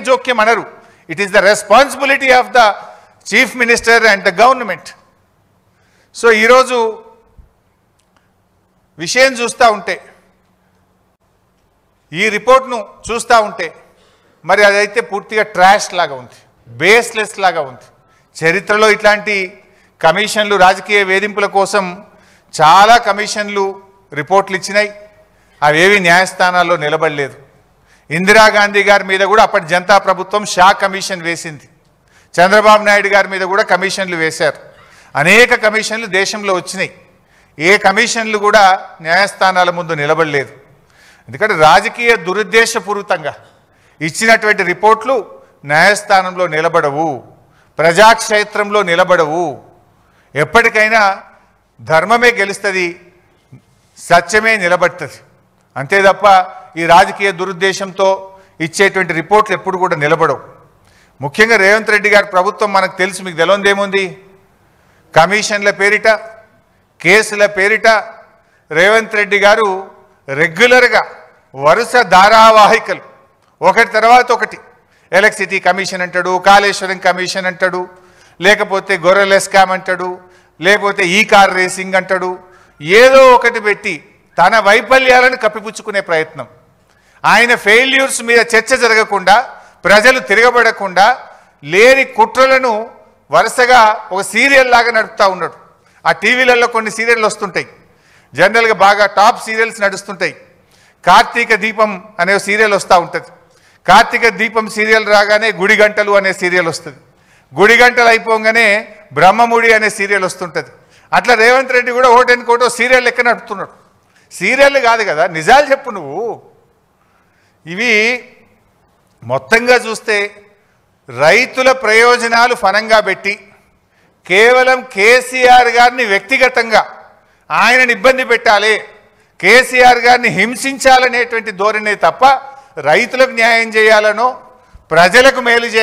జోక్యం అనరు. It is the responsibility of the chief minister and the government. So ఈరోజు విషయం చూస్తూ ఉంటే, ఈ రిపోర్ట్ను చూస్తూ ఉంటే మరి అదైతే పూర్తిగా ట్రాష్ లాగా ఉంది, బేస్లెస్ లాగా ఉంది. చరిత్రలో ఇట్లాంటి కమిషన్లు, రాజకీయ వేధింపుల కోసం చాలా కమిషన్లు రిపోర్ట్లు ఇచ్చినాయి. అవేవి న్యాయస్థానాల్లో నిలబడలేదు. ఇందిరాగాంధీ గారి మీద కూడా అప్పటి జనతా ప్రభుత్వం షా కమిషన్ వేసింది. చంద్రబాబు నాయుడు గారి మీద కూడా కమిషన్లు వేశారు. అనేక కమిషన్లు దేశంలో వచ్చినాయి. ఏ కమిషన్లు కూడా న్యాయస్థానాల ముందు నిలబడలేదు. ఎందుకంటే రాజకీయ దురుద్దేశపూరితంగా ఇచ్చినటువంటి రిపోర్ట్లు న్యాయస్థానంలో నిలబడవు, ప్రజాక్షేత్రంలో నిలబడవు. ఎప్పటికైనా ధర్మమే గెలుస్తుంది, సత్యమే నిలబడుతుంది. అంతే తప్ప ఈ రాజకీయ దురుద్దేశంతో ఇచ్చేటువంటి రిపోర్ట్లు ఎప్పుడు కూడా నిలబడవు. ముఖ్యంగా రేవంత్ రెడ్డి గారి ప్రభుత్వం మనకు తెలుసు, మీకు తెలియదేముంది. కమిషన్ల పేరిట, కేసుల పేరిట రేవంత్ రెడ్డి గారు రెగ్యులర్గా వరుస ధారావాహికలు ఒకటి తర్వాత ఒకటి, ఎలక్ట్రిసిటీ కమిషన్ అంటాడు, కాళేశ్వరం కమిషన్ అంటాడు, లేకపోతే గొర్రెల స్కామ్ అంటాడు, లేకపోతే ఈ కార్ రేసింగ్ అంటాడు, ఏదో ఒకటి పెట్టి తన వైఫల్యాలను కప్పిపుచ్చుకునే ప్రయత్నం. ఆయన ఫెయిల్యూర్స్ మీద చర్చ జరగకుండా, ప్రజలు తిరగబడకుండా లేని కుట్రలను వరుసగా ఒక సీరియల్ లాగా నడుపుతూ ఉన్నాడు. ఆ టీవీలలో కొన్ని సీరియళ్ళు వస్తుంటాయి, జనరల్గా బాగా టాప్ సీరియల్స్ నడుస్తుంటాయి. కార్తీక దీపం అనే సీరియల్ వస్తూ ఉంటుంది. కార్తీక దీపం సీరియల్ రాగానే గుడి గంటలు అనే సీరియల్ వస్తుంది. గుడి గంటలు అయిపోగానే బ్రహ్మముడి అనే సీరియల్ వస్తుంటుంది. అట్లా రేవంత్ రెడ్డి కూడా ఒకటెనుకోటో సీరియల్ లెక్క నడుపుతున్నాడు. సీరియల్ కాదు కదా, నిజాలు చెప్పు నువ్వు. ఇవి మొత్తంగా చూస్తే రైతుల ప్రయోజనాలు ఫనంగా పెట్టి కేవలం కేసీఆర్ గారిని వ్యక్తిగతంగా ఆయనని ఇబ్బంది పెట్టాలి, కేసీఆర్ గారిని హింసించాలనేటువంటి ధోరణే తప్ప రైతులకు న్యాయం చేయాలనో ప్రజలకు మేలు చేయాలి